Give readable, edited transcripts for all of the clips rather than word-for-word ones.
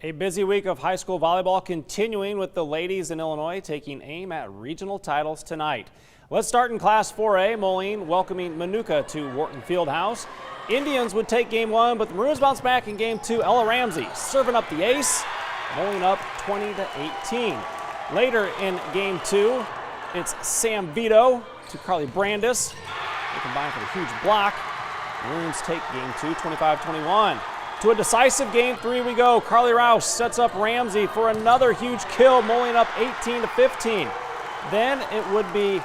A busy week of high school volleyball continuing with the ladies in Illinois taking aim at regional titles tonight. Let's start in Class 4A. Moline welcoming Manuka to Wharton Fieldhouse. Indians would take game one, but the Maroons bounce back in game two. Ella Ramsey serving up the ace. Moline up 20-18. Later in game two, it's Sam Vito to Carly Brandis. They combine for the huge block. Maroons take game two, 25-21. To a decisive game three we go. Carly Rouse sets up Ramsey for another huge kill, Moline up 18-15. Then it would be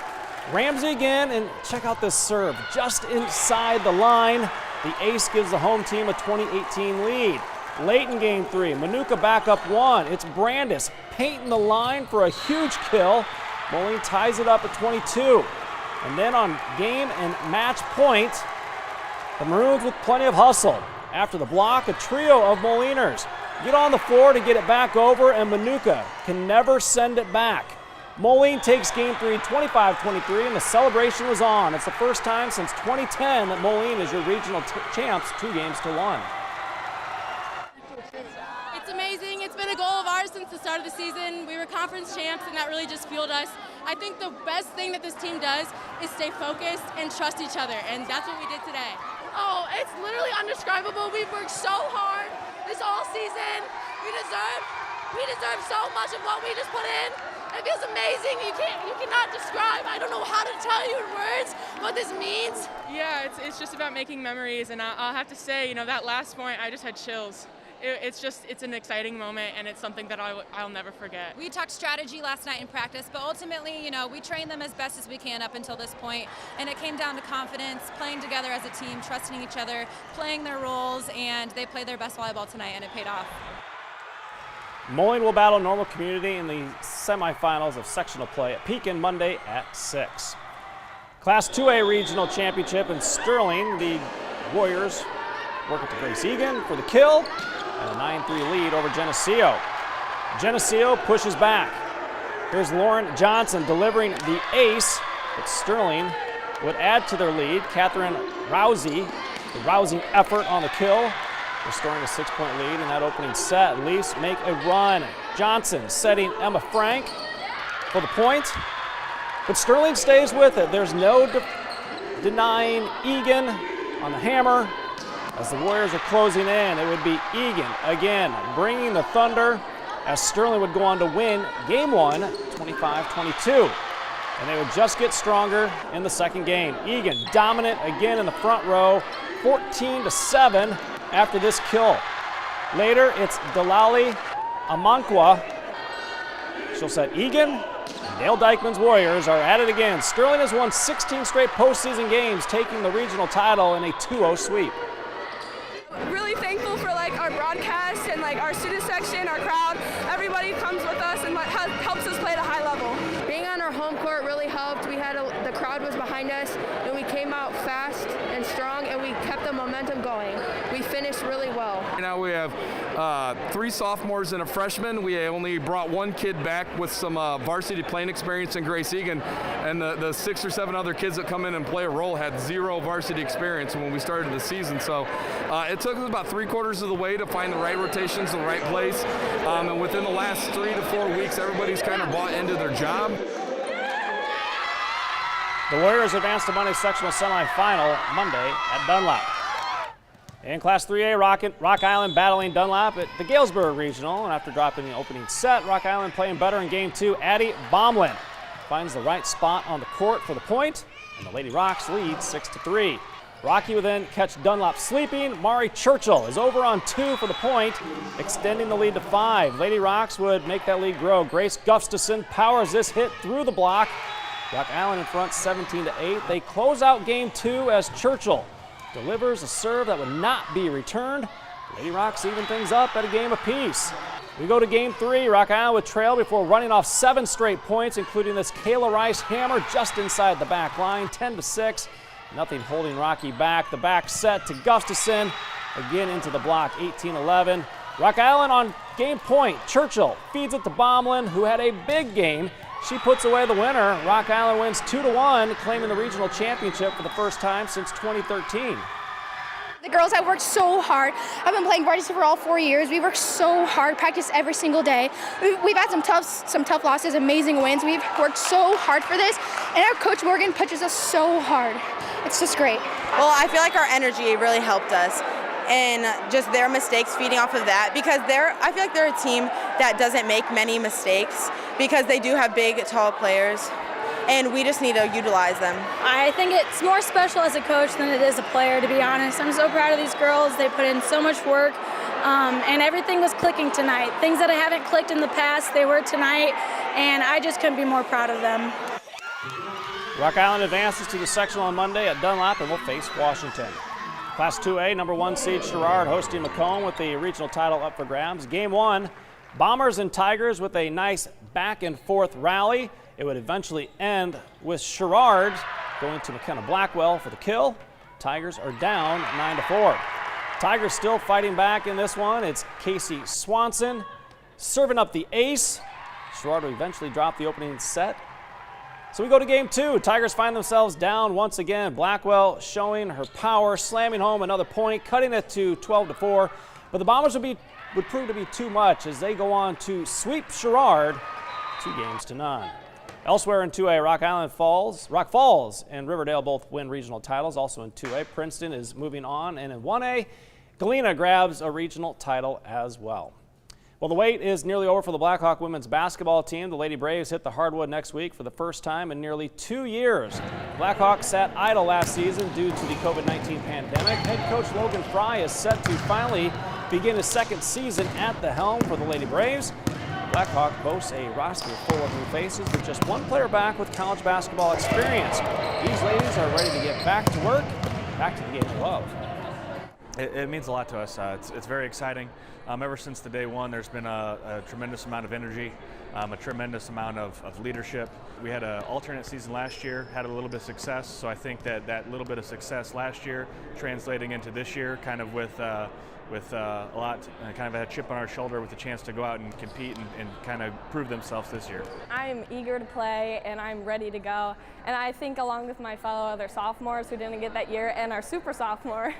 Ramsey again, and check out this serve. Just inside the line, the ace gives the home team a 20-18 lead. Late in game three, Manuka back up one. It's Brandis painting the line for a huge kill. Moline ties it up at 22. And then on game and match point, the Maroons with plenty of hustle. After the block, a trio of Moliners get on the floor to get it back over, and Manuka can never send it back. Moline takes game three, 25-23, and the celebration was on. It's the first time since 2010 that Moline is your regional champs, 2-1. It's amazing. It's been a goal of ours since the start of the season. We were conference champs, and that really just fueled us. I think the best thing that this team does is stay focused and trust each other, and that's what we did today. Oh, it's literally indescribable. We've worked so hard this whole season. We deserve so much of what we just put in. It feels amazing. You cannot describe. I don't know how to tell you in words what this means. Yeah, it's just about making memories, and I'll have to say, that last point, I just had chills. It's an exciting moment, and it's something that I'll never forget. We talked strategy last night in practice, but ultimately, we trained them as best as we can up until this point, and it came down to confidence, playing together as a team, trusting each other, playing their roles, and they played their best volleyball tonight, and it paid off. Moline will battle Normal Community in the semifinals of sectional play at Pekin Monday at 6. Class 2A Regional Championship in Sterling, the Warriors working to Grace Egan for the kill. And a 9-3 lead over Geneseo. Geneseo pushes back. Here's Lauren Johnson delivering the ace, but Sterling would add to their lead. Catherine Rousey, the rousing effort on the kill, restoring a 6-point lead in that opening set. Leafs make a run. Johnson setting Emma Frank for the point, but Sterling stays with it. There's no denying Egan on the hammer. As the Warriors are closing in, it would be Egan again bringing the thunder as Sterling would go on to win game one, 25-22. And they would just get stronger in the second game. Egan dominant again in the front row, 14-7 after this kill. Later, it's Delali Amankwa. She'll set Egan. Dale Dykeman's Warriors are at it again. Sterling has won 16 straight postseason games, taking the regional title in a 2-0 sweep. Really thankful for our broadcast and our student section, our crowd. Everybody comes with us and helps us play at a high level. Being on our home court really helped. We had the crowd was behind us, and we came out fast and strong, and we kept the momentum going. We finished really well. Now we have 3 sophomores and a freshman. We only brought 1 kid back with some varsity playing experience in Grace Egan, and the 6 or 7 other kids that come in and play a role had 0 varsity experience when we started the season. So it took us about 3/4 of the way to find the right rotations, the right place, and within the last 3 to 4 weeks, everybody's kind of bought into their job. The Warriors advance to Monday's sectional semifinal Monday at Dunlap. In Class 3A, Rock Island battling Dunlap at the Galesburg Regional, and after dropping the opening set, Rock Island playing better in game two. Addie Baumlin finds the right spot on the court for the point, and the Lady Rocks lead 6-3. Rocky would then catch Dunlap sleeping. Mari Churchill is over on 2 for the point, extending the lead to 5. Lady Rocks would make that lead grow. Grace Gustafson powers this hit through the block. Rock Island in front 17-8. They close out game two as Churchill delivers a serve that would not be returned. Lady Rocks even things up at a game apiece. We go to game three. Rock Island would trail before running off 7 straight points, including this Kayla Rice hammer just inside the back line, 10-6. Nothing holding Rocky back. The back set to Gustafson, again into the block, 18-11. Rock Island on game point. Churchill feeds it to Baumlin, who had a big game. She puts away the winner. Rock Island wins 2-1, claiming the regional championship for the first time since 2013. The girls have worked so hard. I've been playing varsity for all 4 years. We worked so hard, practice every single day. We've had some tough losses, amazing wins. We've worked so hard for this, and our coach Morgan pushes us so hard. It's just great. Well, I feel like our energy really helped us, and just their mistakes feeding off of that, because I feel like they're a team that doesn't make many mistakes because they do have big, tall players. And we just need to utilize them. I think it's more special as a coach than it is a player, to be honest. I'm so proud of these girls. They put in so much work, and everything was clicking tonight. Things that I haven't clicked in the past, they were tonight, and I just couldn't be more proud of them. Rock Island advances to the sectional on Monday at Dunlap and will face Washington. Class 2A, number 1 seed Sherrard hosting Macomb with the regional title up for grabs. Game 1, Bombers and Tigers with a nice back and forth rally. It would eventually end with Sherrard going to McKenna Blackwell for the kill. Tigers are down 9-4. Tigers still fighting back in this one. It's Casey Swanson serving up the ace. Sherrard will eventually drop the opening set. So we go to game 2. Tigers find themselves down once again. Blackwell showing her power, slamming home another point, cutting it to 12-4. But the Bombers would prove to be too much as they go on to sweep Sherrard 2-0. Elsewhere in 2A, Rock Falls and Riverdale both win regional titles. Also in 2A, Princeton is moving on. And in 1A, Galena grabs a regional title as well. Well, the wait is nearly over for the Blackhawk women's basketball team. The Lady Braves hit the hardwood next week for the first time in nearly 2 years. Blackhawks sat idle last season due to the COVID-19 pandemic. Head coach Logan Fry is set to finally begin his second season at the helm for the Lady Braves. Blackhawk boasts a roster full of new faces with just one player back with college basketball experience. These ladies are ready to get back to work, back to the game of love. It means a lot to us. It's very exciting. Ever since the day one, there's been a tremendous amount of energy, a tremendous amount of leadership. We had an alternate season last year, had a little bit of success, so I think that little bit of success last year translating into this year, kind of with a lot, kind of a chip on our shoulder with a chance to go out and compete and kind of prove themselves this year. I'm eager to play and I'm ready to go. And I think along with my fellow other sophomores who didn't get that year and our super sophomore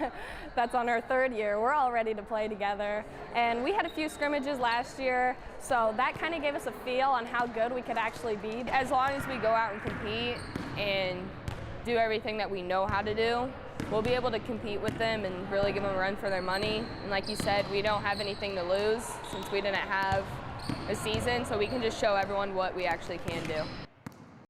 that's on our 3rd year, we're all ready to play together. And we had a few scrimmages last year, so that kind of gave us a feel on how good we could actually be. As long as we go out and compete and do everything that we know how to do, we'll be able to compete with them and really give them a run for their money. And like you said, we don't have anything to lose since we didn't have a season, so we can just show everyone what we actually can do.